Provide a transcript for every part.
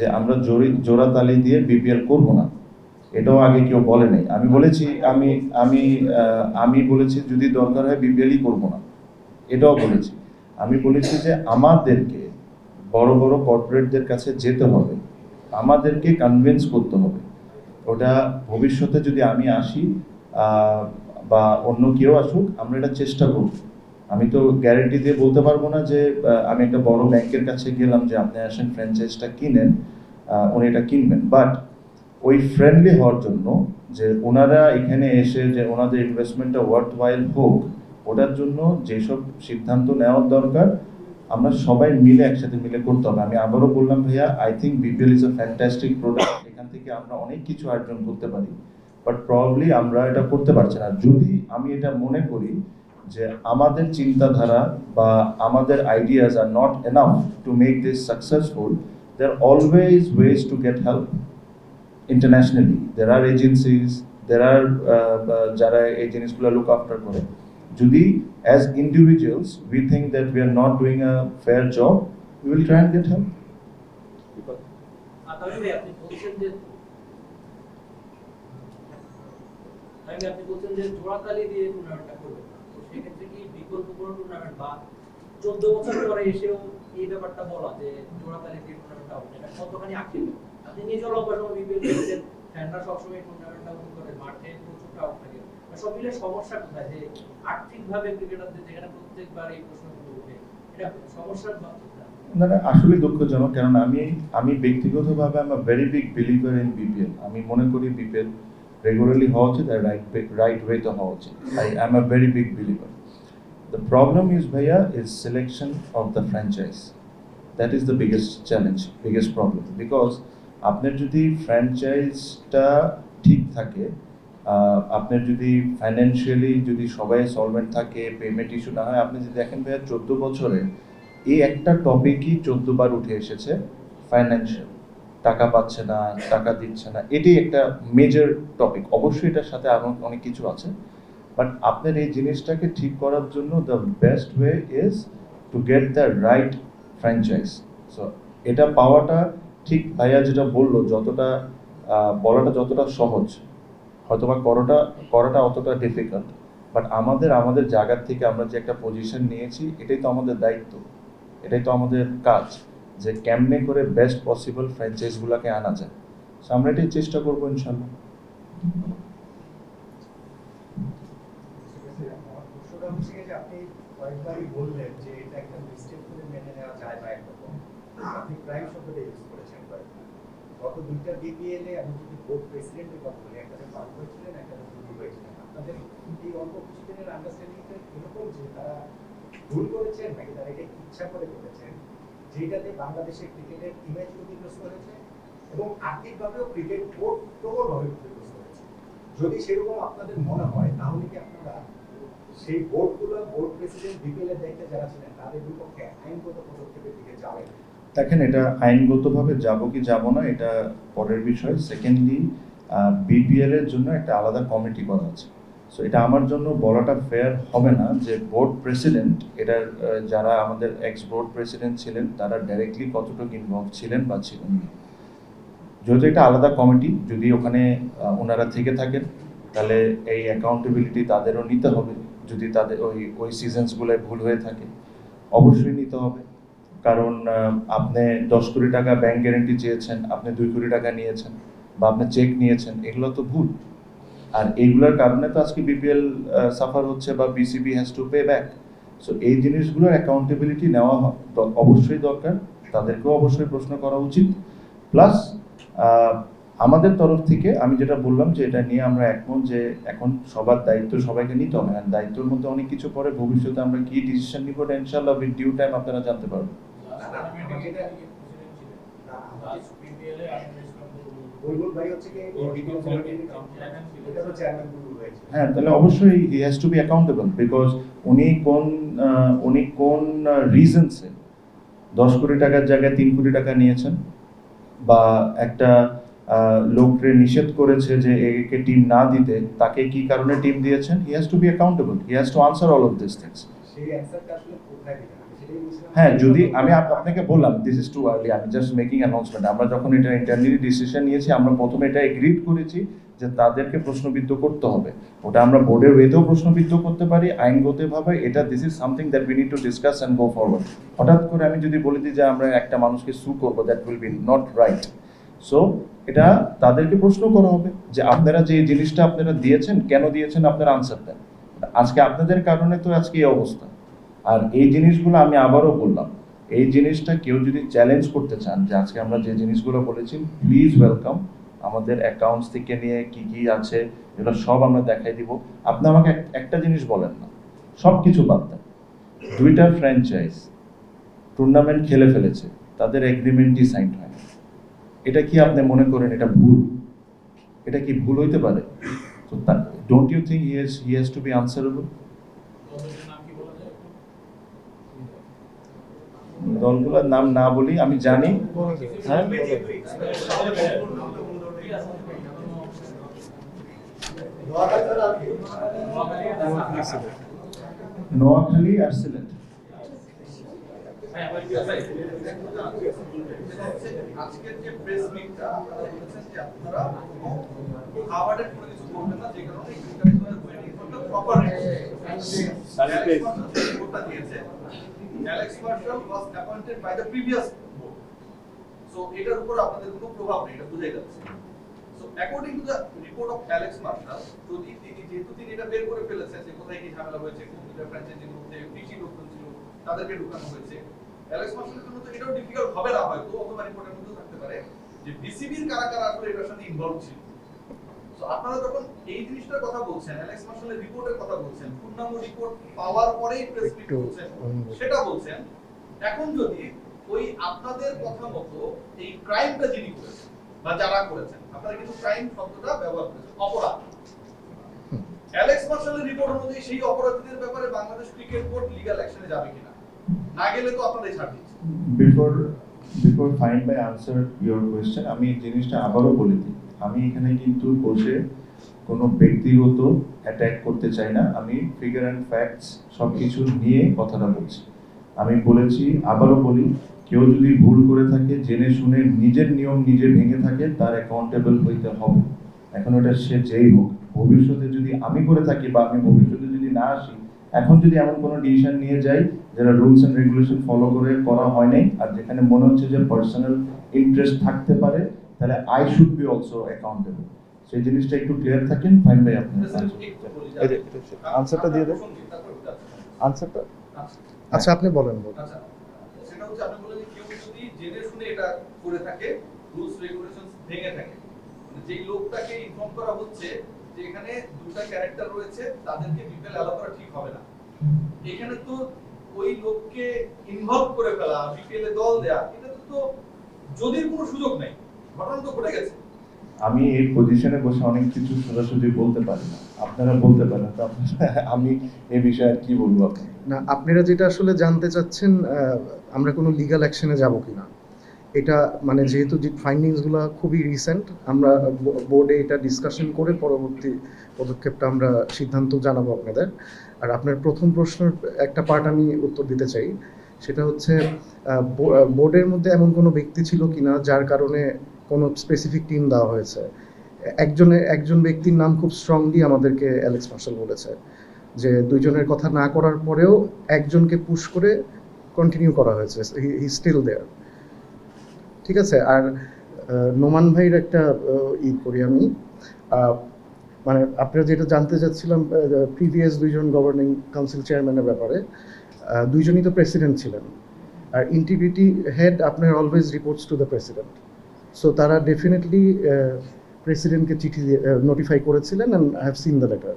যে আমরা জোড়াতালি দিয়ে বিপিএল করব না, এটাও আগে কেউ বলে নাই। আমি বলেছি আমি আমি আমি বলেছি যদি দরকার হয় বিপিএলই করব না, এটাও বলেছি। আমি বলেছি যে আমাদেরকে বড় বড় কর্পোরেটদের কাছে যেতে হবে, আমাদেরকে কনভিন্স করতে হবে। ওটা ভবিষ্যতে যদি আমি আসি বা অন্য কেউ আসুক, আমরা এটা চেষ্টা করব। আমি তো গ্যারেন্টি দিয়ে বলতে পারবো না যে আমি একটা বড় ব্যাংকের কাছে গেলাম যে আপনি আসেন ফ্র্যাঞ্চাইজটা কিনেন, উনি এটা কিনবেন। বাট ওই ফ্রেন্ডলি হওয়ার জন্য যে ওনারা এখানে এসে যে ওনাদের ইনভেস্টমেন্টটা ওয়ার্থ ওয়াইল হোক, ওটার জন্য যেসব সিদ্ধান্ত নেওয়ার দরকার আমরা সবাই মিলে একসাথে মিলে করতে হবে। আমি আবারও বললাম ভাইয়া, I think BPL is a fantastic product, এখান থেকে আমরা অনেক কিছু অর্জন করতে পারি, বাট প্রবাবলি আমরা এটা করতে পারছি না। যদি আমি এটা মনে করি যে আমাদের চিন্তাধারা বা আমাদের ideas are not enough to make this successful, there are always ways to get help internationally. There are agencies, there are যারা এই জিনিসগুলো look after করে। যদি as individuals we think that we are not doing a fair job, we will try and get help. আপনি বলছেন যে জোড়াতালি দিয়ে টুর্নামেন্টটা করবেন, তো সেক্ষেত্রে কি বিকল্প কোনো টুর্নামেন্ট বা 14 বছর পরে এসেও এই ব্যাপারটা বলা যে জোড়াতালি দিয়ে টুর্নামেন্টটা হবে, এটা কতখানি আক্ষেপ? আপনি নিজেও লম্বা সময় বিপিএল খেলেছেন, ফ্যানরা সবসময় টুর্নামেন্টটা উপভোগ করে, মাঠে প্রচুর ক্রাউড থাকে, সব মিলে সমস্যা কোথায়? যে আর্থিকভাবে ক্রিকেটারদের যেখানে প্রত্যেকবার এই প্রশ্নগুলো উঠে, এটা সমস্যার না না, আসলে দুঃখজনক। কারণ আমি ব্যক্তিগতভাবে I am a very big believer in BPL. আমি মনে করি বিপিএল রেগুলারলি হওয়া উচিত আর রাইট ওয়েতে হওয়া উচিত। I am a very big believer. The problem is, Bhaiya, is selection of the franchise. That is the biggest challenge, biggest problem. Because আপনার যদি ফ্র্যাঞ্চাইজটা ঠিক থাকে, আপনার যদি ফাইন্যান্সিয়ালি যদি সবাই সলভেন্ট থাকে, পেমেন্ট ইস্যু না হয়, আপনি যদি দেখেন ভাইয়া 14 বছরে এই একটা টপিকই 14 বার উঠে এসেছে, ফাইন্যান্সিয়াল। টাকা পাচ্ছে না, টাকা দিচ্ছে না, এটাই একটা মেজর টপিক। অবশ্যই এটার সাথে আরও অনেক কিছু আছে, বাট আপনার এই জিনিসটাকে ঠিক করার জন্য the best way is to get the right franchise. So এটা পাওয়াটা ঠিক ভাইয়া যেটা বললো, যতটা বলাটা যতটা সহজ, হয়তোবা করাটা অতটা ডিফিকাল্ট। বাট আমাদের জায়গার থেকে আমরা যে একটা পজিশন নিয়েছি, এটাই তো আমাদের দায়িত্ব, এটাই তো আমাদের কাজ, যে কেমনে করে বেস্ট পসিবল ফ্র্যাঞ্চাইজগুলোকে আনা যায়। সো আমরা এটাই চেষ্টা করবো ইনশাল্লাহ। আপনি কয়েকবারই বললেন যে এটা একটা মিস্টেক করে মেনে নেওয়া যায় বা একরকম আপনি ক্রাইম শব্দটা ইউজ করেছেন কয়েকবার। গত দুইটা বিপিএল এ আমি যদি বোর্ড প্রেসিডেন্টের কথা বলি, একটাতে পাস হয়েছিলেন, একটাতে ভুল হয়েছিলেন। আপনাদের এই অল্প কিছুদিনের আন্ডারস্ট্যান্ডিংটা এরকম যে তারা ভুল করেছেন নাকি তারা এটা ইচ্ছা করে করেছেন, যেটাতে বাংলাদেশের ক্রিকেটের ইমেজ ক্ষতিগ্রস্ত হয়েছে এবং আর্থিকভাবেও ক্রিকেট বোর্ড প্রবলভাবে ক্ষতিগ্রস্ত হয়েছে? যদি সেরকম আপনাদের মনে হয়, তাহলে কি আপনারা সেই বোর্ডগুলো, বোর্ড প্রেসিডেন্ট, বিপিএল এর দায়িত্বে যারা ছিলেন, তাদের বিপক্ষে আইনগত পদক্ষেপের দিকে যাবেন? দেখেন, এটা আইনগতভাবে যাব কি যাব না এটা পরের বিষয়। সেকেন্ডলি, বিপিএল এর জন্য একটা আলাদা কমিটি করা আছে। সো এটা আমার জন্য বলাটা ফেয়ার হবে না যে বোর্ড প্রেসিডেন্ট, এটার যারা আমাদের এক্স বোর্ড প্রেসিডেন্ট ছিলেন তারা ডাইরেক্টলি কতটুকু ইনভলভ ছিলেন বা ছিলেন না। যেহেতু এটা আলাদা কমিটি, যদি ওখানে ওনারা থেকে থাকেন তাহলে এই অ্যাকাউন্টেবিলিটি তাদেরও নিতে হবে। যদি তাদের ওই সিজনসগুলোয় ভুল হয়ে থাকে অবশ্যই নিতে হবে। কারণ আপনি 10 কোটি টাকা ব্যাংক গ্যারেন্টি চেয়েছেন, আপনি 2 কোটি টাকা নিয়েছেন বা আপনি চেক নিয়েছেন, এগুলো তো ভুল। আর এইগুলোর কারণে তো আজকে বিপিএল সাফার হচ্ছে বা BCB has to pay back. So এই জিনিসগুলোর অ্যাকাউন্টেবিলিটি নেওয়া অবশ্যই দরকার, তাদেরকেও অবশ্যই প্রশ্ন করা উচিত। প্লাস আমাদের তরফ থেকে আমি যেটা বললাম যে এটা নিয়ে আমরা একমত যে এখন সবার দায়িত্ব সবাইকে নিতে হবে। আর দায়িত্বের মধ্যে অনেক কিছু পরে, ভবিষ্যতে আমরা কি ডিসিশন নিব এটা ইনশাআল্লাহ উইথ ডিউ টাইম আপনারা জানতে পারবেন। হ্যাঁ, তাহলে অবশ্যই হি has to B accountable, because উনি কোন রিজনসে 10 কোটি টাকার জায়গায় 3 কোটি টাকা নিয়েছেন, বা একটা লোককে নিষেধ করেছে যে একে টিম না দিতে, তাকে কি কারণে টিম দিয়েছেন, হি has to B accountable, he has two answer all of this things. সেই অ্যানসারটা আসলে কোথায় দিবেন? সেটাই বুঝলাম। হ্যাঁ, যদি আমি আপনাকে বললাম দিস ইজ টু আর্লি, আমি জাস্ট মেকিং অ্যানাউন্সমেন্ট। আমরা যখন এটা ইন্টারনালি ডিসিশন নিয়েছি, আমরা প্রথমে এটা এগ্রিড করেছি যে তাদেরকে প্রশ্নবিদ্ধ করতে হবে। ওটা আমরা বোর্ডের ওয়েতেও প্রশ্নবিদ্ধ করতে পারি, আইনগতভাবে এটা this is something that we need to discuss and go forward. হঠাৎ করে আমি যদি বলে দিই যে আমরা একটা মানুষকে সু করবো, that will be not right. So এটা তাদেরকে প্রশ্ন করা হবে যে আপনারা যে জিনিসটা আপনারা দিয়েছেন, কেন দিয়েছেন, আপনারা আনসার দেন। আজকে আপনাদের কারণে তো আজকে এই অবস্থা। আর এই জিনিসগুলো আমি আবারও বললাম, এই জিনিসটা কেউ যদি চ্যালেঞ্জ করতে চান যে আজকে আমরা যে জিনিসগুলো বলেছি, প্লিজ ওয়েলকাম। আমাদের অ্যাকাউন্টস থেকে নিয়ে কি কি আছে এগুলো সব আমরা দেখাই দিব। আপনি আমাকে একটা জিনিস বলেন না, সব কিছু বাদ দেন। 2টা ফ্র্যাঞ্চাইজ টুর্নামেন্ট খেলে ফেলেছে, তাদের এগ্রিমেন্টই সাইন হয়। এটা কি আপনি মনে করেন এটা ভুল? এটা কি ভুল হইতে পারে? তো don't you think he has to be answerable? দলগুলোর নাম না বলি, আমি জানি। হ্যাঁ, নোয়াখালী আর সিলেট। আজকের যে প্রেস মিটটা আপনারা বলেছেন যে আপনারা খাবারের কোনো কিছু করবেন না, যে কারণে ওয়েটিং ফর দ্য প্রপার রিপোর্টটা দিয়েছে। Alex Marshall was appointed by the previous board. So এটার উপর আপনাদের কোনো প্রভাব নেই, এটা বুঝাই যাচ্ছে। So according to the report of Alex Marshall, যদি যেহেতু তিনি এটা বের করে ফেলেছেন যে কোথায় কি ঝামেলা হয়েছে, কোন দুটো ফ্র্যাঞ্চাইজির মধ্যে কৃষি লোকজন ছিল তাদেরকে ঢুকানো হয়েছে, অ্যালেক্স মার্শালের জন্য তো এটাও ডিফিকাল্ট হবে না হয়তো, অথবা রিপোর্টের মধ্যেও থাকতে পারে যে বিসিবির কারা কারা আসলে এটার সাথে ইনভলভ ছিল। সো আপনারা যখন এই জিনিসটার কথা বলছেন, অ্যালেক্স মার্শালের রিপোর্টের কথা বলছেন, পূর্ণাঙ্গ রিপোর্ট পাওয়ার পরেই প্রেস মিট করছেন, সেটা বলছেন। এখন যদি ওই আপনাদের কথা মতো এই ক্রাইমটা যিনি করেছেন বা যারা করেছেন, আপনারা কিন্তু ক্রাইম শব্দটা ব্যবহার করেছেন, অপরাধ। অ্যালেক্স মার্শালের রিপোর্ট অনুযায়ী সেই অপরাধীদের ব্যাপারে বাংলাদেশ ক্রিকেট বোর্ড লিগ্যাল অ্যাকশনে যাবে কিনা? না গেলে তো আপনারাই ছাড় দিচ্ছেন। Before fine by answer your question, আমি এই জিনিসটা আবারও বলে দিই, আমি এখানে কিন্তু বসে কোনো ব্যক্তিগত অ্যাটাক করতে চাই না। আমি ফিগার অ্যান্ড ফ্যাক্টস সব কিছু নিয়ে কথাটা বলছি। আমি বলেছি, আবারও বলি, কেউ যদি ভুল করে থাকে, জেনে শুনে নিজের নিয়ম নিজে ভেঙে থাকে, তার অ্যাকাউন্টেবল হইতে হবে। এখন ওটা সে যেই হোক, ভবিষ্যতে যদি আমি করে থাকি বা আমি ভবিষ্যতে যদি না আসি, এখন যদি এমন কোনো ডিসিশন নিয়ে যাই যারা রুলস এন্ড রেগুলেশন ফলো করে করা হয় নাই, আর যেখানে মনে হচ্ছে যে পার্সোনাল ইন্টারেস্ট থাকতে পারে, তাহলে I should be also accountable. সেই জিনিসটা একটু ক্লিয়ার থাকেন। ফাইন ভাই, আপনি আনসারটা দিয়ে দেন। আনসারটা আচ্ছা, আপনি বলেন। আচ্ছা, সেটা হচ্ছে আপনি বললেন যে কেউ যদি জেনে শুনে এটা করে থাকে, রুলস রেগুলেশনস ভেঙে থাকে, মানে যেই লোকটাকে ইনফর্ম করা হচ্ছে যে এখানে দুটো ক্যারেক্টার রয়েছে, তাদেরকে বিপিএল অ্যালাউ করা ঠিক হবে না, এখানে তো ওই লোককে ইনভলভ করে ফেলা, বিপিএল এ দল দেয়া, এটা তো যদির কোনো সুযোগ নাই, ঘটনা তো ঘটে গেছে। আমি এই পজিশনে বসে অনেক কিছু সোজাসুজি বলতে পারি না, আপনারা বলতে পারেন। তো আমি এই বিষয়ে আর কি বলবো আপনাকে? না, আপনারা যেটা আসলে জানতে চাচ্ছেন, আমরা কোনো লিগ্যাল অ্যাকশনে যাব কিনা, এটা মানে যেহেতু যে ফাইন্ডিংসগুলো খুবই রিসেন্ট, আমরা বোর্ডে এটা ডিসকাশন করে পরবর্তী পদক্ষেপটা আমরা সিদ্ধান্ত জানাবো আপনাদের। আর আপনার প্রথম প্রশ্নের একটা পার্ট আমি উত্তর দিতে চাই, সেটা হচ্ছে বোর্ডের মধ্যে এমন কোনো ব্যক্তি ছিল কিনা যার কারণে কোনো স্পেসিফিক টিম দেওয়া হয়েছে। একজন ব্যক্তির নাম খুব স্ট্রংলি আমাদেরকে অ্যালেক্স মার্শাল বলেছে, যে দুইজনের কথা না করার পরেও একজনকে পুশ করে কন্টিনিউ করা হয়েছে, হি স্টিল দেয়ার। ঠিক আছে। আর নোমান ভাইয়ের একটা করি আমি, মানে আপনারা যেটা জানতে চাচ্ছিলাম প্রিভিয়াস দুইজন গভর্নিং কাউন্সিল চেয়ারম্যানের ব্যাপারে, দুইজনই তো প্রেসিডেন্ট ছিলেন। আর ইন্টিগ্রিটি হেড আপনার always reports to the president. So তারা ডেফিনেটলি প্রেসিডেন্টকে চিঠি নোটিফাই করেছিলেন, and I have seen the letter.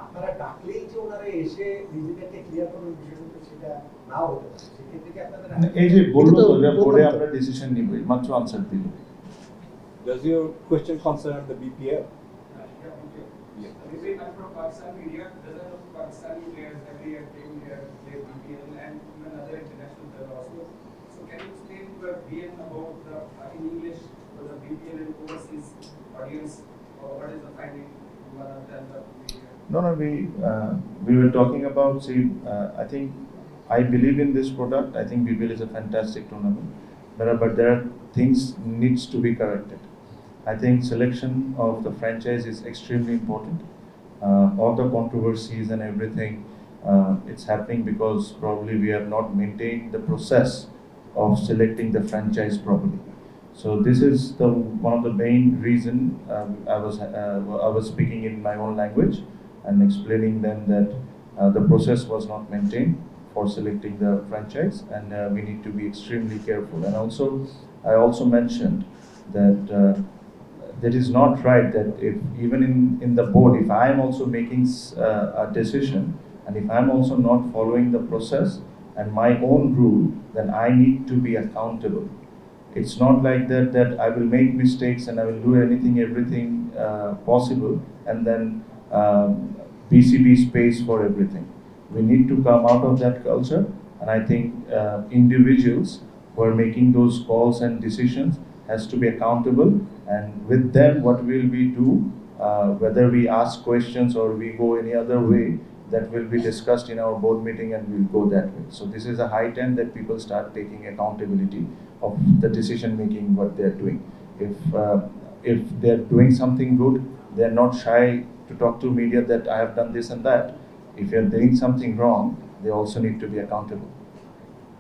আপনারা ডাকলেই যে ওনারা এসে নিজেদেরকে ক্লিয়ার করার বিষয়টা সেটা নাও হতে পারে, সেক্ষেত্রে কি আপনাদের এই যে বললো তো যে বোর্ডে আমরা ডিসিশন নিব, মাত্র আনসার দিল। Does your question concern the BPL? This is not from Pakistan media. Dozens of Pakistani players every year came here, play BPL and even other international players also. So can you explain to our BN about the in English for the BPL and overseas audience, or what is the finding rather than the media? No, no, we were talking about, see, I think I believe in this product. I think BPL is a fantastic tournament, but there are things needs to be corrected. I think selection of the franchise is extremely important. All the controversies and everything, it's happening because probably we have not maintained the process of selecting the franchise properly. So this is the one of the main reason I was speaking in my own language and explaining them that the process was not maintained for selecting the franchise, and we need to be extremely careful. And also, I also mentioned that that is not right. That if even in the board, if I am also making a decision, and if I am also not following the process and my own rule, then I need to be accountable. It's not like that I will make mistakes and I will do everything possible, and then BCB pays for everything. We need to come out of that culture, and I think individuals who are making those calls and decisions has to be accountable. And with them, what will we do? Whether we ask questions or we go any other way, that will be discussed in our board meeting, and we'll go that way. So this is a high time that people start taking accountability of the decision making what they're doing. If they're doing something good, they're not shy to talk to media that I have done this and that. If you're doing something wrong, they also need to be accountable.